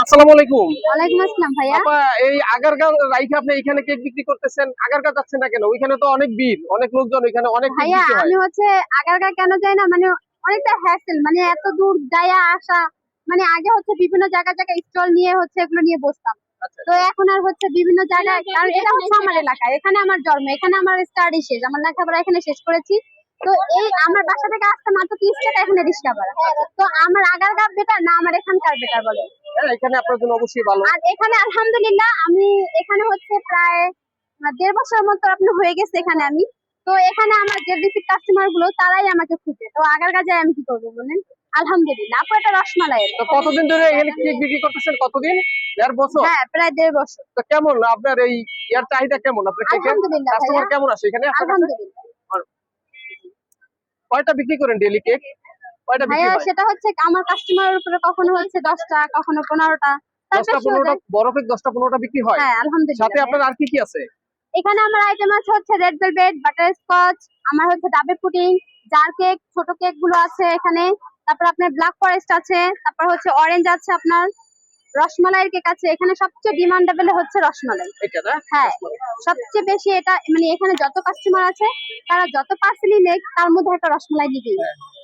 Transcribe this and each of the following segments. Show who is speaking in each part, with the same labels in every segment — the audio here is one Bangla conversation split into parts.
Speaker 1: আসসালামু আলাইকুম।
Speaker 2: ওয়ালাইকুম আসসালাম ভাইয়া।
Speaker 1: আপা এই আগারগাঁও রাইখে আপনি এখানে কেক বিক্রি করতেছেন, আগারগাঁও যাচ্ছেন না কেন? ওইখানে তো অনেক ভিড়, অনেক লোকজন, ওইখানে অনেক কেক
Speaker 2: ভাইয়া
Speaker 1: বিক্রি হয়।
Speaker 2: আমি আগারগাঁও কেন যাই না, অনেকটা হ্যাসেল, এত দূর যায়া আসা। আগে বিভিন্ন জায়গায় স্টল নিয়ে এগুলো নিয়ে বসতাম।
Speaker 1: আচ্ছা,
Speaker 2: তো এখন আর বিভিন্ন জায়গায়, কারণ এটা আমার এলাকা, এখানে আমার জন্ম, এখানে আমার স্টাডি শেষ, আমার লেখাপড়া এখানে শেষ করেছি। তো এই আমার বাসা থেকে আসতে মাত্র 30 টাকা এখানে রিক্সা ভাড়া। তো আমার আগারগাঁও বেটার না আমার এখানকার বেটার বলে?
Speaker 1: হ্যাঁ, এখানে আপনার জন্য অবশ্যই ভালো।
Speaker 2: আর এখানে আলহামদুলিল্লাহ আমি এখানে প্রায় 1.5 বছর মতো আপনি হয়ে গেছে এখানে আমি। তো এখানে আমার যে রিপিট কাস্টমার গুলো তারাই আমাকে খুঁজে। তো আগারগাঁও যাই আমি কি করবো বলেন? আলহামদুলিল্লাহ। আপু এটা রসমালাই।
Speaker 1: তো কতদিন ধরে এখানে কেক বিক্রি করতেছেন? কতদিন? 1.5 বছর?
Speaker 2: হ্যাঁ, প্রায় 1.5 বছর।
Speaker 1: তো কেমন আপনার এই ইয়ার চাহিদা কেমন? আপনার কেকের
Speaker 2: আলহামদুলিল্লাহ
Speaker 1: কাস্টমার
Speaker 2: ভাইয়া।
Speaker 1: কেমন আসে এখানে আপনার কাছে?
Speaker 2: আলহামদুলিল্লাহ
Speaker 1: কয়টা বিক্রি করেন ডেইলি কেক? কয়টা বিক্রি
Speaker 2: ভাইয়া,
Speaker 1: হয়?
Speaker 2: সেটা আমার কাস্টমারের উপরে কখনো 10টা, কখনো 15টা, তার
Speaker 1: 10টা
Speaker 2: বেশিও
Speaker 1: 15টা
Speaker 2: যায়।
Speaker 1: বড় কেক 10টা 15টা বিক্রি হয়?
Speaker 2: হ্যাঁ, আলহামদুলিল্লাহ
Speaker 1: সাথে আপনার
Speaker 2: ভাইয়া।
Speaker 1: আর কি কি আছে?
Speaker 2: এখানে আমার আইটেম আছে রেড ভেলভেট, বাটার স্কচ, আমার ডাবে পুডিং, জার কেক, ছোট কেক গুলো আছে এখানে। তারপর আপনার ব্ল্যাক ফরেস্ট আছে, তারপর অরেঞ্জ আছে, আপনার রসমালাইয়ের কেক আছে। এখানে সবচেয়ে ডিমান্ডেবল রসমালাই।
Speaker 1: এটা না?
Speaker 2: হ্যাঁ, সবচেয়ে বেশি এটা, এখানে যত কাস্টমার আছে তারা যত পার্সেলই নেক তার মধ্যে একটা রসমালাই দিবেই।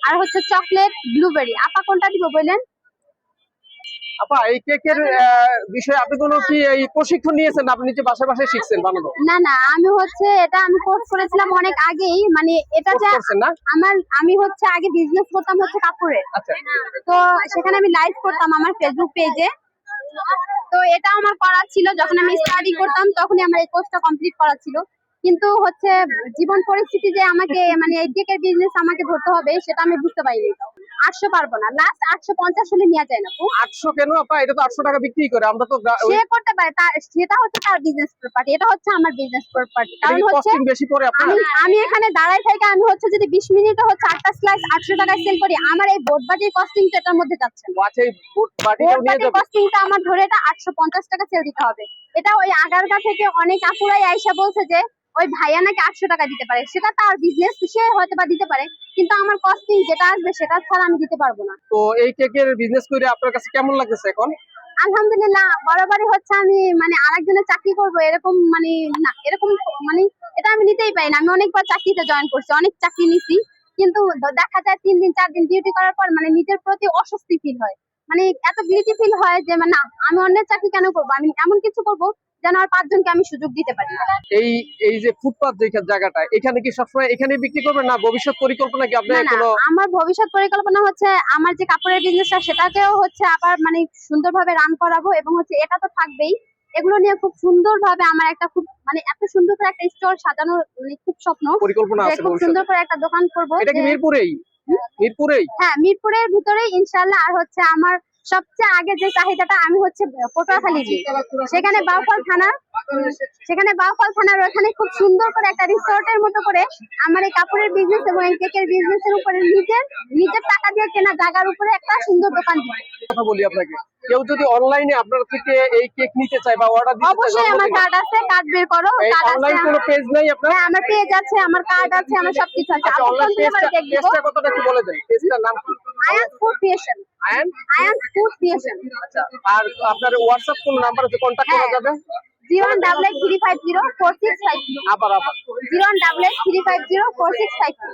Speaker 2: আর চকলেট, ব্লুবেরি। আপা কোনটা দিব বলেন?
Speaker 1: আপা এই কেকের বিষয়ে আপনি কোনো কি এই প্রশিক্ষণ নিয়েছেন? আপনি নিজে বাসায় বাসায় শিখছেন বানানো?
Speaker 2: না না, আমি এটা আমি কোর্স করেছিলাম অনেক আগেই। এটা যে
Speaker 1: করছেন না?
Speaker 2: আমি আগে বিজনেস করতাম কাপড়ের।
Speaker 1: আচ্ছা,
Speaker 2: তো সেখানে আমি লাইভ করতাম আমার ফেসবুক পেজে। তো এটা আমার করা ছিল, যখন আমি স্টাডি করতাম তখনই আমার এই কোর্সটা কমপ্লিট করা ছিল। কিন্তু জীবন পরিস্থিতি যে আমাকে এই কেকের বিজনেস আমাকে ধরতে হবে সেটা আমি বুঝতে পারিনি। 800 পারবো না, লাস্ট 850 হলে নেওয়া যায় না।
Speaker 1: 800 কেন আপা? এটা তো 800 টাকা বিক্রি করে। আমরা তো
Speaker 2: সে করতে পারে, সেটা তার বিজনেস প্রপার্টি, এটা আমার বিজনেস প্রপার্টি। কারণ
Speaker 1: কস্টিং বেশি পড়ে আপনার।
Speaker 2: আমি এখানে দাঁড়াই থেকে আমি যদি 20 মিনিটে 8টা স্লাইস 800 টাকায় সেল করি, আমার এই বোর্ড বাটির কস্টিং তো এটার মধ্যে যাচ্ছে না।
Speaker 1: আচ্ছা, এই বাটিটাও নিয়ে যাবে।
Speaker 2: কস্টিংটা আমার ধরে এটা 850 টাকা সেল দিতে হবে। এটা ওই আগারগাঁও থেকে অনেক আপুরাই আইসা বলছে যে ওই ভাইয়া নাকি 800 টাকা দিতে পারে। সেটা তার বিজনেস, সে হয়তো বা দিতে পারে, কিন্তু আমার কস্টিং যেটা আসবে সেটা ছাড়া আমি দিতে পারবো না।
Speaker 1: তো এই কেকের বিজনেস করে আপনার কাছে কেমন লাগতেছে এখন?
Speaker 2: আলহামদুলিল্লাহ, বরাবরই আমি আরেকজনের চাকরি করব এরকম না, এরকম এটা আমি নিতেই পারি না। আমি অনেকবার চাকরিতে জয়েন করছি, অনেক চাকরি নিছি, কিন্তু দেখা যায় 3 দিন 4 দিন ডিউটি করার পর নিজের প্রতি অস্বস্তি ফিল হয়। এত গিল্টি ফিল হয় যে না, আমি অন্যের চাকরি কেন করব, আমি এমন কিছু করব যেন আর 5 জনকে আমি সুযোগ দিতে পারি।
Speaker 1: এই এই যে ফুটপাত জায়গাটা, এখানে কি সবসময় এখানে বিক্রি করবেন না ভবিষ্যৎ পরিকল্পনা কি আপনার কোনো?
Speaker 2: আমার ভবিষ্যৎ পরিকল্পনা আমার যে কাপড়ের বিজনেসটা সেটাকেও আবার সুন্দরভাবে রান করাবো, এবং এটা তো থাকবেই। এগুলো নিয়ে খুব সুন্দরভাবে আমার একটা খুব এত সুন্দর করে একটা স্টোর সাজানোর খুব স্বপ্ন,
Speaker 1: পরিকল্পনা আছে
Speaker 2: খুব সুন্দর করে একটা দোকান করবো।
Speaker 1: এটা কি মিরপুরেই? মিরপুরেই?
Speaker 2: হ্যাঁ, মিরপুরের ভিতরেই ইনশাআল্লাহ। আর আমার সবচেয়ে আগে যে চাহিদাটা, আমি পটুয়াখালী, সেখানে বাউফল থানার ওখানে খুব সুন্দর করে একটা রিসোর্টের মতো করে আমার এই কাপড়ের বিজনেস এবং এই কেকের বিজনেসের উপরে নিজের টাকা দিয়ে কেনা জায়গার উপরে একটা সুন্দর দোকান দিব।
Speaker 1: কথা বলি আপনাকে, কেউ যদি অনলাইনে আপনার থেকে এই কেক নিতে চায় বা অর্ডার দিতে চায়,
Speaker 2: অবশ্যই আমার কার্ড আছে, কার্ড বের করো। কার্ড আছে,
Speaker 1: অনলাইন কোনো পেজ নাই আপনার?
Speaker 2: হ্যাঁ, আমার পেজ আছে, আমার কার্ড আছে, আমার সবকিছু আছে।
Speaker 1: আচ্ছা, অনলাইন পেজটা কতটা একটু বলে দেন। পেজটার নাম কি?
Speaker 2: Ayan food creation. Ayan food creation.
Speaker 1: আচ্ছা, আর আপনার হোয়াটসঅ্যাপ কোন নাম্বার আছে কন্টাক্ট করা যাবে?
Speaker 2: 01883504652।
Speaker 1: আবার
Speaker 2: 01883504652।